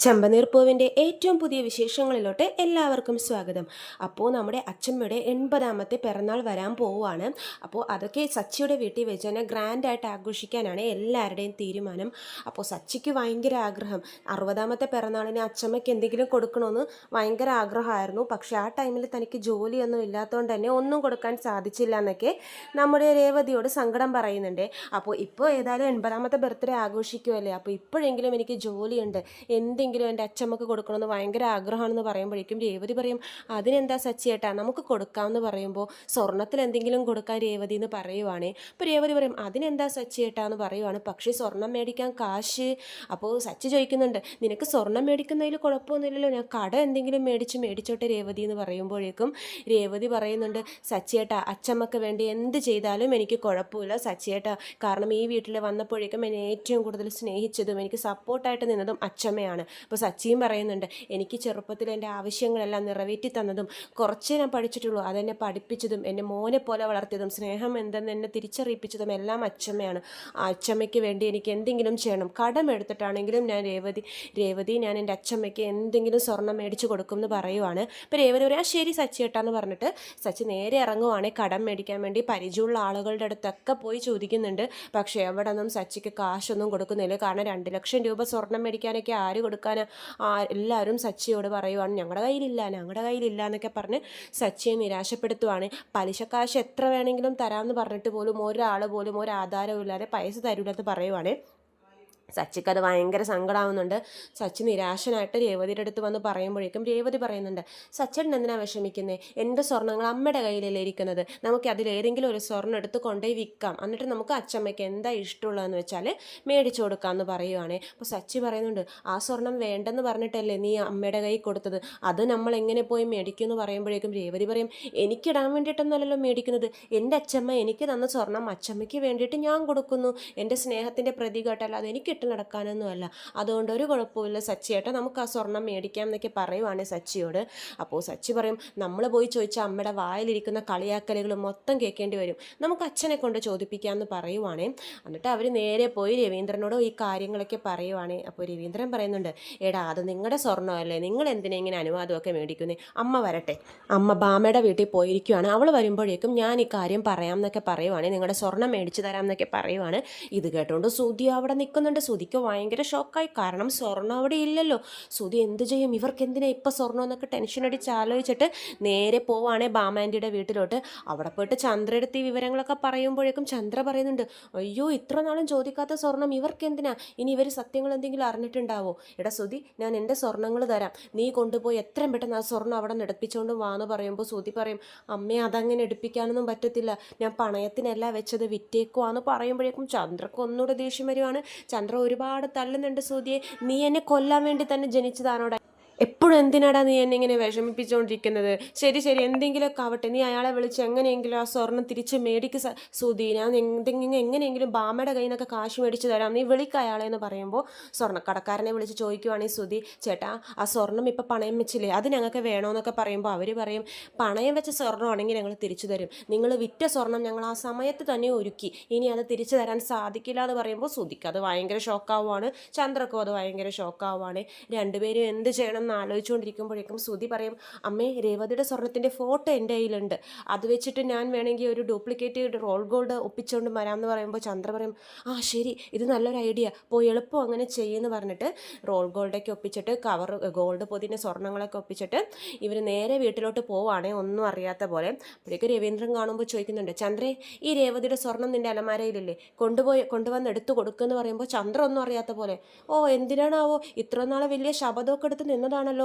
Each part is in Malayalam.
ചെമ്പനീർ പൂവിൻ്റെ ഏറ്റവും പുതിയ വിശേഷങ്ങളിലോട്ട് എല്ലാവർക്കും സ്വാഗതം. അപ്പോൾ നമ്മുടെ അച്ഛമ്മയുടെ 80ാമത്തെ പിറന്നാൾ വരാൻ പോവുകയാണ്. അപ്പോൾ അതൊക്കെ സച്ചിയുടെ വീട്ടിൽ വെച്ച് തന്നെ ഗ്രാൻഡായിട്ട് ആഘോഷിക്കാനാണ് എല്ലാവരുടെയും തീരുമാനം. അപ്പോൾ സച്ചിക്ക് ഭയങ്കര ആഗ്രഹം, 60ാമത്തെ പിറന്നാളിന് അച്ഛമ്മയ്ക്ക് എന്തെങ്കിലും കൊടുക്കണമെന്ന് ഭയങ്കര ആഗ്രഹമായിരുന്നു. പക്ഷേ ആ ടൈമിൽ തനിക്ക് ജോലിയൊന്നും ഇല്ലാത്തതുകൊണ്ട് തന്നെ ഒന്നും കൊടുക്കാൻ സാധിച്ചില്ല എന്നൊക്കെ നമ്മുടെ രേവതിയോട് സങ്കടം പറയുന്നുണ്ട്. അപ്പോൾ ഇപ്പോൾ ഏതായാലും 80ാമത്തെ ബർത്ത്ഡേ ആഘോഷിക്കുമല്ലേ, അപ്പോൾ ഇപ്പോഴെങ്കിലും എനിക്ക് ജോലിയുണ്ട്, എന്തെങ്കിലും എൻ്റെ അച്ഛമ്മക്ക് കൊടുക്കണമെന്ന് ഭയങ്കര ആഗ്രഹമാണെന്ന് പറയുമ്പോഴേക്കും രേവതി പറയും, അതിനെന്താ സച്ചിയേട്ടാ നമുക്ക് കൊടുക്കാമെന്ന് പറയുമ്പോൾ സ്വർണ്ണത്തിൽ എന്തെങ്കിലും കൊടുക്കാൻ രേവതി എന്ന് പറയുവാണേ. അപ്പോൾ രേവതി പറയും, അതിനെന്താ സച്ചിയേട്ടാ എന്ന് പറയുവാണ്, പക്ഷേ സ്വർണം മേടിക്കാൻ കാശ്. അപ്പോൾ സച്ചി ചോദിക്കുന്നുണ്ട്, നിനക്ക് സ്വർണം മേടിക്കുന്നതിൽ കുഴപ്പമൊന്നുമില്ലല്ലോ, ഞാൻ കട എന്തെങ്കിലും മേടിച്ചോട്ടെ രേവതി എന്ന് പറയുമ്പോഴേക്കും രേവതി പറയുന്നുണ്ട്, സച്ചിയേട്ടാ അച്ഛമ്മക്ക് വേണ്ടി എന്ത് ചെയ്താലും എനിക്ക് കുഴപ്പമില്ല സച്ചിയേട്ടാ, കാരണം ഈ വീട്ടിൽ വന്നപ്പോഴേക്കും എന്നെ ഏറ്റവും കൂടുതൽ സ്നേഹിച്ചതും എനിക്ക് സപ്പോർട്ടായിട്ട് നിന്നതും അച്ഛമ്മയാണ്. അപ്പോൾ സച്ചിയും പറയുന്നുണ്ട്, എനിക്ക് ചെറുപ്പത്തിൽ എൻ്റെ ആവശ്യങ്ങളെല്ലാം നിറവേറ്റി തന്നതും കുറച്ചേ ഞാൻ പഠിച്ചിട്ടുള്ളൂ അതെന്നെ പഠിപ്പിച്ചതും എന്നെ മോനെ പോലെ വളർത്തിയതും സ്നേഹം എന്തെന്ന് എന്നെ തിരിച്ചറിയിപ്പിച്ചതും എല്ലാം അച്ഛമ്മയാണ്. ആ അച്ഛമ്മയ്ക്ക് വേണ്ടി എനിക്ക് എന്തെങ്കിലും ചെയ്യണം, കടമെടുത്തിട്ടാണെങ്കിലും ഞാൻ രേവതി ഞാൻ എൻ്റെ അച്ഛമ്മയ്ക്ക് എന്തെങ്കിലും സ്വർണ്ണം മേടിച്ച് കൊടുക്കും എന്ന് പറയുവാണ്. അപ്പോൾ രേവതി പറയാം, ശരി സച്ചിയേട്ടാന്ന് പറഞ്ഞിട്ട് സച്ചി നേരെ ഇറങ്ങുവാണ് കടം മേടിക്കാൻ വേണ്ടി. പരിചയമുള്ള ആളുകളുടെ അടുത്തൊക്കെ പോയി ചോദിക്കുന്നുണ്ട്, പക്ഷേ എവിടെ നിന്നും സച്ചിക്ക് കാശൊന്നും കൊടുക്കുന്നില്ല. കാരണം 2 ലക്ഷം രൂപ സ്വർണം മേടിക്കാനൊക്കെ ആര് കൊടുക്കാൻ, എല്ലാവരും സച്ചിയോട് പറയുവാണ്, ഞങ്ങളുടെ കയ്യിലില്ല എന്നൊക്കെ പറഞ്ഞ് സച്ചിയെ നിരാശപ്പെടുത്തുവാണ്. പലിശക്കാശ് എത്ര വേണമെങ്കിലും തരാമെന്ന് പറഞ്ഞിട്ട് പോലും ഒരാൾ പോലും ഒരു ആധാരവും ഇല്ലാതെ പൈസ തരൂലെന്ന് പറയുവാണ്. സച്ചിക്ക് അത് ഭയങ്കര സങ്കടമാവുന്നുണ്ട്. സച്ചി നിരാശനായിട്ട് രേവതിയുടെ അടുത്ത് വന്ന് പറയുമ്പോഴേക്കും രേവതി പറയുന്നുണ്ട്, സച്ചൻ എന്തിനാ വിഷമിക്കുന്നത്, എൻ്റെ സ്വർണ്ണങ്ങൾ അമ്മയുടെ കയ്യിലല്ലേ ഇരിക്കുന്നത്, നമുക്ക് അതിലേതെങ്കിലും ഒരു സ്വർണ്ണം എടുത്ത് കൊണ്ടുപോയി വിൽക്കാം, എന്നിട്ട് നമുക്ക് അച്ചമ്മയ്ക്ക് എന്താ ഇഷ്ടമുള്ളതെന്ന് വെച്ചാൽ മേടിച്ചു കൊടുക്കാമെന്ന് പറയുവാണേ. അപ്പോൾ സച്ചി പറയുന്നുണ്ട്, ആ സ്വർണം വേണ്ടെന്ന് പറഞ്ഞിട്ടല്ലേ നീ അമ്മയുടെ കയ്യിൽ കൊടുത്തത്, അത് നമ്മൾ എങ്ങനെ പോയി മേടിക്കും എന്ന് പറയുമ്പോഴേക്കും രേവതി പറയും, എനിക്കിടാൻ വേണ്ടിയിട്ടൊന്നുമല്ലല്ലോ മേടിക്കുന്നത്, എൻ്റെ അച്ചമ്മ എനിക്ക് തന്ന സ്വർണം അച്ചമ്മയ്ക്ക് വേണ്ടിയിട്ട് ഞാൻ കൊടുക്കുന്നു, എൻ്റെ സ്നേഹത്തിൻ്റെ പ്രതീകമായിട്ടല്ലാതെ എനിക്ക് ഇട്ട് നടക്കാനൊന്നുമല്ല, അതുകൊണ്ട് ഒരു കുഴപ്പമില്ല സച്ചിയേട്ടാ, നമുക്ക് ആ സ്വർണം മേടിക്കാം എന്നൊക്കെ പറയുവാണ് സച്ചിയോട്. അപ്പോൾ സച്ചി പറയും, നമ്മൾ പോയി ചോദിച്ചാൽ അമ്മയുടെ വായിലിരിക്കുന്ന കളിയാക്കലുകൾ മൊത്തം കേൾക്കേണ്ടി വരും, നമുക്ക് അച്ഛനെ കൊണ്ട് ചോദിപ്പിക്കാമെന്ന് പറയുവാണേ. എന്നിട്ട് അവർ നേരെ പോയി രവീന്ദ്രനോട് ഈ കാര്യങ്ങളൊക്കെ പറയുവാണേ. അപ്പോൾ രവീന്ദ്രൻ പറയുന്നുണ്ട്, എടാ അത് നിങ്ങളുടെ സ്വർണ്ണമല്ലേ, നിങ്ങൾ എന്തിനാ ഇങ്ങനെ അനുവാദമൊക്കെ മേടിക്കുന്നത്, അമ്മ വരട്ടെ, അമ്മ ബാമയുടെ വീട്ടിൽ പോയിരിക്കുകയാണ്, അവൾ വരുമ്പോഴേക്കും ഞാൻ ഈ കാര്യം പറയാം എന്നൊക്കെ പറയുവാണ്, നിങ്ങളുടെ സ്വർണ്ണം മേടിച്ച് തരാം എന്നൊക്കെ പറയുവാണ്. ഇത് കേട്ടുകൊണ്ട് സുധി അവിടെ നിൽക്കുന്നുണ്ട്. സുധിക്ക് ഭയങ്കര ഷോക്കായി, കാരണം സ്വർണ്ണം അവിടെ ഇല്ലല്ലോ. സുധി എന്ത് ചെയ്യും, ഇവർക്ക് എന്തിനാ ഇപ്പം സ്വർണ്ണം എന്നൊക്കെ ടെൻഷൻ അടിച്ച് ആലോചിച്ചിട്ട് നേരെ പോവാണേ ബാമാൻറ്റിയുടെ വീട്ടിലോട്ട്. അവിടെ പോയിട്ട് ചന്ദ്രയെടുത്ത് ഈ വിവരങ്ങളൊക്കെ പറയുമ്പോഴേക്കും ചന്ദ്ര പറയുന്നുണ്ട്, അയ്യോ ഇത്ര നാളും ചോദിക്കാത്ത സ്വർണ്ണം ഇവർക്ക് എന്തിനാ, ഇനി ഇവർ സത്യങ്ങൾ എന്തെങ്കിലും അറിഞ്ഞിട്ടുണ്ടാവോ, എടാ സുധി ഞാൻ എൻ്റെ സ്വർണ്ണങ്ങൾ തരാം, നീ കൊണ്ടുപോയി എത്രയും പെട്ടെന്ന് ആ സ്വർണ്ണം അവിടെ നിന്ന് എടുപ്പിച്ചുകൊണ്ട് വാന്ന് പറയുമ്പോൾ സുധി പറയും, അമ്മേ അതങ്ങനെ എടുപ്പിക്കാനൊന്നും പറ്റത്തില്ല, ഞാൻ പണയത്തിനല്ല വെച്ചത്, വിറ്റേക്കുവാന്ന് പറയുമ്പോഴേക്കും ചന്ദ്രക്ക് ഒന്നുകൂടെ ദേഷ്യം വരുവാണ്. ചന്ദ്ര ഒരുപാട് തള്ളുന്നുണ്ട് സുധിയെ, നീ എന്നെ കൊല്ലാൻ വേണ്ടി തന്നെ ജനിച്ചതാണോടാ, എപ്പോഴും എന്തിനാടാ നീ എന്നെ ഇങ്ങനെ വിഷമിപ്പിച്ചുകൊണ്ടിരിക്കുന്നത്, ശരി എന്തെങ്കിലുമൊക്കെ ആവട്ടെ, നീ അയാളെ വിളിച്ച് എങ്ങനെയെങ്കിലും ആ സ്വർണം തിരിച്ച് മേടിക്ക് സുധി, ഞാൻ എങ്ങനെയെങ്കിലും ബാമയുടെ കയ്യിൽ നിന്നൊക്കെ കാശ് മേടിച്ച് തരാം, നീ വിളിക്കുക അയാളെ എന്ന് പറയുമ്പോൾ സ്വർണ്ണക്കടക്കാരനെ വിളിച്ച് ചോദിക്കുവാണെങ്കിൽ സുധി, ചേട്ടാ ആ സ്വർണം ഇപ്പോൾ പണയം വെച്ചില്ലേ, അത് ഞങ്ങൾക്ക് വേണമെന്നൊക്കെ പറയുമ്പോൾ അവർ പറയും, പണയം വെച്ച സ്വർണ്ണമാണെങ്കിൽ ഞങ്ങൾ തിരിച്ചു തരും, നിങ്ങൾ വിറ്റ സ്വർണം ഞങ്ങൾ ആ സമയത്ത് തന്നെ ഒരുക്കി, ഇനി അത് തിരിച്ചു തരാൻ സാധിക്കില്ല എന്ന് പറയുമ്പോൾ സുധിക്ക് അത് ഭയങ്കര ഷോക്കാവുകയാണ്. ചന്ദ്രക്കും അത് ഭയങ്കര ഷോക്കാവുകയാണ്. രണ്ടുപേരും എന്ത് ചെയ്യണം ആലോചിച്ചുകൊണ്ടിരിക്കുമ്പോഴേക്കും സുധി പറയും, അമ്മേ രേവതിയുടെ സ്വർണത്തിൻ്റെ ഫോട്ടോ എൻ്റെ കയ്യിലുണ്ട്, അത് വെച്ചിട്ട് ഞാൻ വേണമെങ്കിൽ ഒരു ഡ്യൂപ്ലിക്കേറ്റ് റോൾ ഗോൾഡ് ഒപ്പിച്ചുകൊണ്ട് വരാമെന്ന് പറയുമ്പോൾ ചന്ദ്ര പറയും, ആ ശരി ഇത് നല്ലൊരു ഐഡിയ, പോയി എളുപ്പം അങ്ങനെ ചെയ്യുമെന്ന് പറഞ്ഞിട്ട് റോൾ ഗോൾഡൊക്കെ ഒപ്പിച്ചിട്ട് കവർ ഗോൾഡ് പൊതിൻ്റെ സ്വർണ്ണങ്ങളൊക്കെ ഒപ്പിച്ചിട്ട് ഇവർ നേരെ വീട്ടിലോട്ട് പോവുകയാണെ ഒന്നും അറിയാത്ത പോലെ. അപ്പോഴേക്ക് രവീന്ദ്രൻ കാണുമ്പോൾ ചോദിക്കുന്നുണ്ട്, ചന്ദ്രേ ഈ രേവതിയുടെ സ്വർണം നിൻ്റെ അലമാരയിലില്ലേ, കൊണ്ടുവന്ന് എടുത്തു കൊടുക്കുമെന്ന് പറയുമ്പോൾ ചന്ദ്ര ഒന്നും അറിയാത്ത പോലെ, ഓ എന്തിനാണാവോ ഇത്ര നാളെ വലിയ ശബദമൊക്കെ എടുത്ത് നിന്നതാണല്ലോ,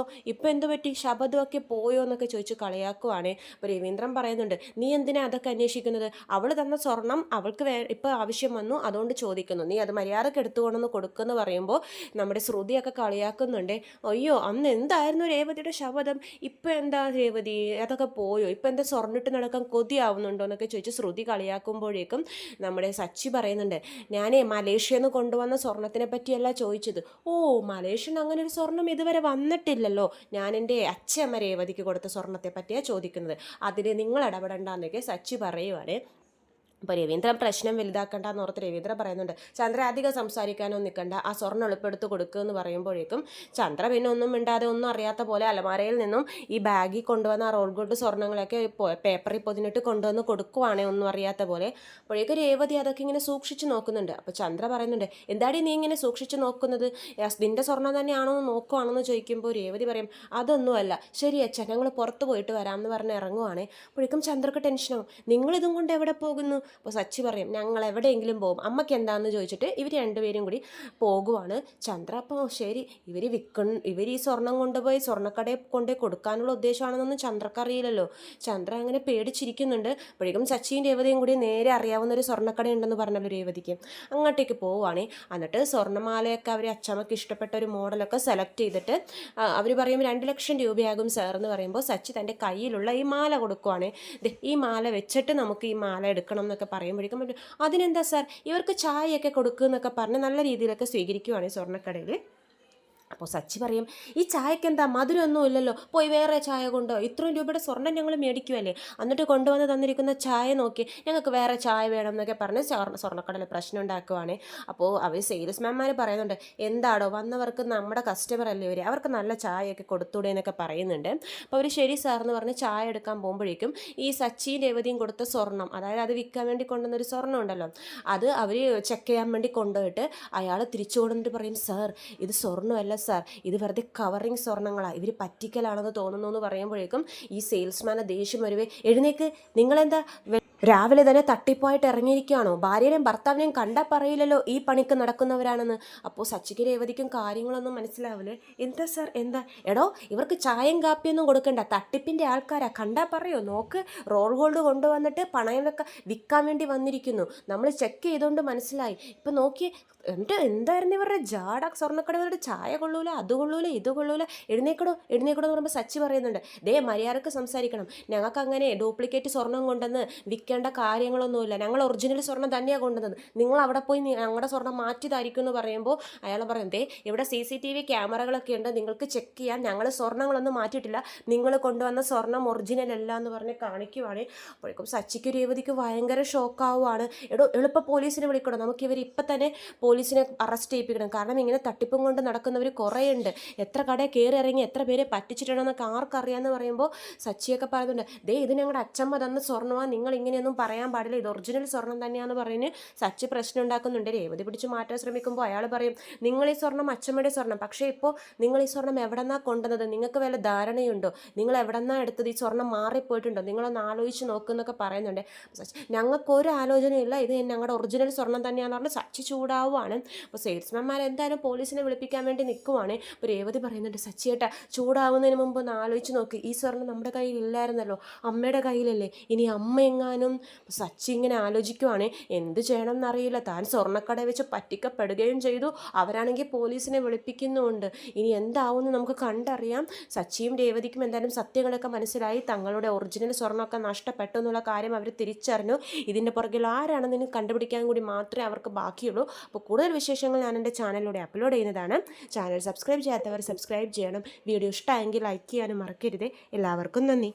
ഇപ്പം എന്ത് പറ്റി, ശബദമൊക്കെ പോയോ എന്നൊക്കെ ചോദിച്ച് കളിയാക്കുവാണേ. അപ്പോൾ രവീന്ദ്രൻ പറയുന്നുണ്ട്, നീ എന്തിനാ അതൊക്കെ അന്വേഷിക്കുന്നത്, അവൾ തന്ന സ്വർണം അവൾക്ക് ഇപ്പോൾ ആവശ്യം വന്നു അതുകൊണ്ട് ചോദിക്കുന്നു, നീ അത് മര്യാദക്ക് എടുത്തുകൊണ്ടെന്ന് കൊടുക്കുമെന്ന് പറയുമ്പോൾ നമ്മുടെ ശ്രുതിയൊക്കെ കളിയാക്കുന്നുണ്ട്, അയ്യോ അന്ന് എന്തായിരുന്നു രേവതിയുടെ ശബദം, ഇപ്പം എന്താ രേവതി അതൊക്കെ പോയോ, ഇപ്പം എന്താ സ്വർണ്ണിട്ട് നടക്കാൻ കൊതിയാവുന്നുണ്ടോ എന്നൊക്കെ ചോദിച്ച് ശ്രുതി കളിയാക്കുമ്പോഴേക്കും നമ്മുടെ സച്ചി പറയുന്നുണ്ട്, ഞാനേ മലേഷ്യയിൽ നിന്ന് കൊണ്ടുവന്ന സ്വർണത്തിനെ പറ്റിയല്ല ചോദിച്ചത്, ഓ മലേഷ്യൻ അങ്ങനെ ഒരു സ്വർണം ഇതുവരെ വന്നിട്ടില്ലല്ലോ, ഞാൻ എൻ്റെ അച്ഛമ്മ രേവതിക്ക് കൊടുത്ത സ്വർണത്തെ പറ്റിയാണ് ചോദിക്കുന്നത്, അതിൽ നിങ്ങൾ ഇടപെടണ്ടെന്നൊക്കെ സച്ചി പറയുവാണ്. അപ്പോൾ രവീന്ദ്രൻ പ്രശ്നം വലുതാക്കണ്ട എന്ന് ഓർത്ത് രവീന്ദ്രൻ പറയുന്നുണ്ട്, ചന്ദ്ര അധികം സംസാരിക്കാനോ നിൽക്കണ്ട, ആ സ്വർണ്ണം എളുപ്പെടുത്ത് കൊടുക്കുക എന്ന് പറയുമ്പോഴേക്കും ചന്ദ്ര പിന്നെ ഒന്നും മിണ്ടാതെ ഒന്നും അറിയാത്ത പോലെ അലമാരയിൽ നിന്നും ഈ ബാഗിൽ കൊണ്ടുവന്ന ആ റോൾ ഗോൾഡ് സ്വർണ്ണങ്ങളൊക്കെ പേപ്പറിൽ പൊതിഞ്ഞിട്ട് കൊണ്ടുവന്ന് കൊടുക്കുവാണേ ഒന്നും അറിയാത്ത പോലെ. അപ്പോഴേക്കും രേവതി അതൊക്കെ ഇങ്ങനെ സൂക്ഷിച്ച് നോക്കുന്നുണ്ട്. അപ്പോൾ ചന്ദ്ര പറയുന്നുണ്ട്, എന്താടി നീ ഇങ്ങനെ സൂക്ഷിച്ച് നോക്കുന്നത്, നിൻ്റെ സ്വർണ്ണം തന്നെയാണോ എന്ന് നോക്കുവാണെന്ന് ചോദിക്കുമ്പോൾ രേവതി പറയും, അതൊന്നുമല്ല, ശരി അച്ഛൻ ഞങ്ങൾ പുറത്ത് പോയിട്ട് വരാമെന്ന് പറഞ്ഞ് ഇറങ്ങുവാണേ. അപ്പോഴേക്കും ചന്ദ്രക്ക് ടെൻഷനാവും, നിങ്ങളിതും കൊണ്ട് എവിടെ പോകുന്നു? അപ്പോൾ സച്ചി പറയും, ഞങ്ങൾ എവിടെയെങ്കിലും പോകും, അമ്മയ്ക്ക് എന്താണെന്ന് ചോദിച്ചിട്ട് ഇവർ രണ്ടുപേരും കൂടി പോകുവാണ്. ചന്ദ്ര അപ്പോൾ ശരി, ഇവർ ഈ സ്വർണം കൊണ്ടുപോയി സ്വർണ്ണക്കടയിൽ കൊണ്ടുപോയി കൊടുക്കാനുള്ള ഉദ്ദേശമാണെന്നൊന്നും ചന്ദ്രക്ക് അറിയില്ലല്ലോ. ചന്ദ്ര അങ്ങനെ പേടിച്ചിരിക്കുന്നുണ്ട്. അപ്പോഴേക്കും സച്ചിയും രേവതിയും കൂടി നേരെ അറിയാവുന്ന ഒരു സ്വർണ്ണക്കട ഉണ്ടെന്ന് പറഞ്ഞല്ലോ രേവതിക്ക്, അങ്ങോട്ടേക്ക് പോവുകയാണേ. എന്നിട്ട് സ്വർണ്ണമാലയൊക്കെ അവർ അച്ചമ്മക്ക് ഇഷ്ടപ്പെട്ട ഒരു മോഡലൊക്കെ സെലക്ട് ചെയ്തിട്ട് അവർ പറയും 2 ലക്ഷം രൂപയാകും സാർ എന്ന് പറയുമ്പോൾ സച്ചി തൻ്റെ കയ്യിലുള്ള ഈ മാല കൊടുക്കുവാണേ. ഈ മാല വെച്ചിട്ട് നമുക്ക് ഈ മാല എടുക്കണം എന്നൊക്കെ പറയുമ്പോഴേക്കും അതിനെന്താ സാർ, ഇവർക്ക് ചായയൊക്കെ കൊടുക്കുക എന്നൊക്കെ പറഞ്ഞ് നല്ല രീതിയിലൊക്കെ സ്വീകരിക്കുവാണ് സ്വർണ്ണക്കടയിൽ. അപ്പോൾ സച്ചി പറയും, ഈ ചായക്ക് എന്താ മധുരമൊന്നും ഇല്ലല്ലോ, പോയി വേറെ ചായ കൊണ്ടോ, ഇത്രയും രൂപയുടെ സ്വർണ്ണം ഞങ്ങൾ മേടിക്കുമല്ലേ, എന്നിട്ട് കൊണ്ടുവന്ന് തന്നിരിക്കുന്ന ചായ നോക്കി, ഞങ്ങൾക്ക് വേറെ ചായ വേണം എന്നൊക്കെ പറഞ്ഞ് സ്വർണ്ണക്കടയിൽ പ്രശ്നം ഉണ്ടാക്കുവാണേ. അപ്പോൾ അവർ സെയിൽസ്മാൻമാർ പറയുന്നുണ്ട്, എന്താടോ വന്നവർക്ക് നമ്മുടെ കസ്റ്റമർ അല്ലേ ഇവർ, അവർക്ക് നല്ല ചായയൊക്കെ കൊടുത്തൂടെ എന്നൊക്കെ പറയുന്നുണ്ട്. അപ്പോൾ അവർ ശരി സാർ എന്ന് പറഞ്ഞ് ചായ എടുക്കാൻ പോകുമ്പോഴേക്കും ഈ സച്ചിയും രേവതിയും കൊടുത്ത സ്വർണ്ണം, അതായത് അത് വിൽക്കാൻ വേണ്ടി കൊണ്ടുവന്നൊരു സ്വർണ്ണം ഉണ്ടല്ലോ, അത് അവർ ചെക്ക് ചെയ്യാൻ വേണ്ടി കൊണ്ടുപോയിട്ട് അയാൾ തിരിച്ചു കൊണ്ടുവന്നിട്ട് പറയും, സാർ ഇത് സ്വർണ്ണമല്ല സാർ, ഇത് വെറുതെ കവറിങ് സ്വർണ്ണങ്ങളാണ്, ഇവർ പറ്റിക്കലാണെന്ന് തോന്നുന്നു എന്ന് പറയുമ്പോഴേക്കും ഈ സെയിൽസ്മാനെ ദേഷ്യം വരുവേ, എഴുന്നേക്ക്, നിങ്ങളെന്താ രാവിലെ തന്നെ തട്ടിപ്പായിട്ട് ഇറങ്ങിയിരിക്കുകയാണോ, ഭാര്യനെയും ഭർത്താവിനെയും കണ്ടാൽ പറയില്ലല്ലോ ഈ പണിക്ക് നടക്കുന്നവരാണെന്ന്. അപ്പോൾ സച്ചിക്ക് രേവതിക്കും കാര്യങ്ങളൊന്നും മനസ്സിലാവില്ലേ. എന്താ സാർ എന്താ, എടോ ഇവർക്ക് ചായയും കാപ്പിയൊന്നും കൊടുക്കണ്ട, തട്ടിപ്പിൻ്റെ ആൾക്കാരാ, കണ്ടാൽ പറയോ, നോക്ക് റോൾ ഗോൾഡ് കൊണ്ടുവന്നിട്ട് പണയം വിൽക്കാൻ വേണ്ടി വന്നിരിക്കുന്നു, നമ്മൾ ചെക്ക് ചെയ്തുകൊണ്ട് മനസ്സിലായി. ഇപ്പം നോക്കി എന്നിട്ട് എന്തായിരുന്നു ഇവരുടെ ജാട, സ്വർണ്ണക്കടവരുടെ ചായ കൊള്ളൂല, അത് കൊള്ളൂല, ഇത് കൊള്ളൂല, എഴുന്നേക്കടോ എന്ന് പറയുമ്പോൾ സച്ചി പറയുന്നുണ്ട്, ദേ മര്യാദക്ക് സംസാരിക്കണം, ഞങ്ങൾക്ക് അങ്ങനെ ഡ്യൂപ്ലിക്കേറ്റ് സ്വർണ്ണം കൊണ്ടുവന്ന് വിൽക്കേണ്ട കാര്യങ്ങളൊന്നുമില്ല, ഞങ്ങൾ ഒറിജിനൽ സ്വർണ്ണം തന്നെയാണ് കൊണ്ടുവന്നത്, നിങ്ങൾ അവിടെ പോയി ഞങ്ങളുടെ സ്വർണ്ണം മാറ്റിയതായിരിക്കും എന്ന് പറയുമ്പോൾ അയാൾ പറയും, ദേ ഇവിടെ CCTV ക്യാമറകളൊക്കെ ഉണ്ട്, നിങ്ങൾക്ക് ചെക്ക് ചെയ്യാൻ, ഞങ്ങൾ സ്വർണ്ണങ്ങളൊന്നും മാറ്റിയിട്ടില്ല, നിങ്ങൾ കൊണ്ടുവന്ന സ്വർണ്ണം ഒറിജിനൽ അല്ല എന്ന് പറഞ്ഞ് കാണിക്കുവാണ്. അപ്പോഴേക്കും സച്ചിക്ക് രേവതിക്ക് ഭയങ്കര ഷോക്കാവുകയാണ്. എടോ എളുപ്പം പോലീസിനെ വിളിക്കണം, നമുക്ക് ഇവർ ഇപ്പം തന്നെ പോലീസിനെ അറസ്റ്റ് ചെയ്യിപ്പിക്കണം, കാരണം ഇങ്ങനെ തട്ടിപ്പും കൊണ്ട് നടക്കുന്നവർ കുറേ ഉണ്ട്, എത്ര കടയിൽ കയറി ഇറങ്ങി എത്ര പേരെ പറ്റിച്ചിട്ടുണ്ടെന്നൊക്കെ ആർക്കറിയാമെന്ന് പറയുമ്പോൾ സച്ചിയൊക്കെ പറയുന്നുണ്ട്, ദേ ഇത് ഞങ്ങളുടെ അച്ചമ്മ തന്ന സ്വർണ്ണമാണ്, നിങ്ങൾ ഇങ്ങനെയൊന്നും പറയാൻ പാടില്ല, ഇത് ഒറിജിനൽ സ്വർണ്ണം തന്നെയാണെന്ന് പറഞ്ഞ് സച്ചി പ്രശ്നം ഉണ്ടാക്കുന്നുണ്ട്. രേവതി പിടിച്ച് മാറ്റാൻ ശ്രമിക്കുമ്പോൾ അയാൾ പറയും, നിങ്ങൾ ഈ സ്വർണ്ണം അച്ചമ്മയുടെ സ്വർണ്ണം, പക്ഷേ ഇപ്പോൾ നിങ്ങൾ ഈ സ്വർണ്ണം എവിടെന്നാണ് കൊണ്ടുവന്നത്, നിങ്ങൾക്ക് വല്ല ധാരണയുണ്ടോ, നിങ്ങൾ എവിടെന്നാണ് എടുത്തത്, ഈ സ്വർണ്ണം മാറിപ്പോയിട്ടുണ്ടോ, നിങ്ങളൊന്ന് ആലോചിച്ച് നോക്കുന്നൊക്കെ പറയുന്നുണ്ട്. ഞങ്ങൾക്കൊരു ആലോചനയില്ല, ഇത് ഞങ്ങളുടെ ഒറിജിനൽ സ്വർണ്ണം തന്നെയാണെന്ന് പറഞ്ഞ് സച്ചി ചൂടാവുക. അപ്പോൾ സെയിൽസ്മാൻമാർ എന്തായാലും പോലീസിനെ വിളിപ്പിക്കാൻ വേണ്ടി നിൽക്കുവാണ്. അപ്പോൾ രേവതി പറയുന്നുണ്ട്, സച്ചിയേട്ടാ ചൂടാവുന്നതിന് മുമ്പ് ഒന്ന് ആലോചിച്ച് നോക്ക്, ഈ സ്വർണ്ണം നമ്മുടെ കയ്യിൽ ഇല്ലായിരുന്നല്ലോ, അമ്മയുടെ കയ്യിലല്ലേ, ഇനി അമ്മ എങ്ങാനും. സച്ചി ഇങ്ങനെ ആലോചിക്കുവാണ്, എന്ത് ചെയ്യണം എന്നറിയില്ല, താൻ സ്വർണ്ണക്കട വെച്ച് പറ്റിക്കപ്പെടുകയും ചെയ്തു, അവരാണെങ്കിൽ പോലീസിനെ വിളിപ്പിക്കുന്നുമുണ്ട്, ഇനി എന്താവുമെന്ന് നമുക്ക് കണ്ടറിയാം. സച്ചിയും രേവതിക്കും എന്തായാലും സത്യങ്ങളൊക്കെ മനസ്സിലായി, തങ്ങളുടെ ഒറിജിനൽ സ്വർണ്ണമൊക്കെ നഷ്ടപ്പെട്ടു എന്നുള്ള കാര്യം അവർ തിരിച്ചറിഞ്ഞു. ഇതിൻ്റെ പുറകിൽ ആരാണെന്ന് കണ്ടുപിടിക്കാൻ കൂടി മാത്രമേ അവർക്ക് ബാക്കിയുള്ളൂ. അപ്പോൾ കൂടുതൽ വിശേഷങ്ങൾ ഞാൻ എൻ്റെ ചാനലിലൂടെ അപ്ലോഡ് ചെയ്യുന്നതാണ്. ചാനൽ സബ്സ്ക്രൈബ് ചെയ്യാത്തവർ സബ്സ്ക്രൈബ് ചെയ്യണം. വീഡിയോ ഇഷ്ടമായെങ്കിൽ ലൈക്ക് ചെയ്യാനും മറക്കരുത്. എല്ലാവർക്കും നന്ദി.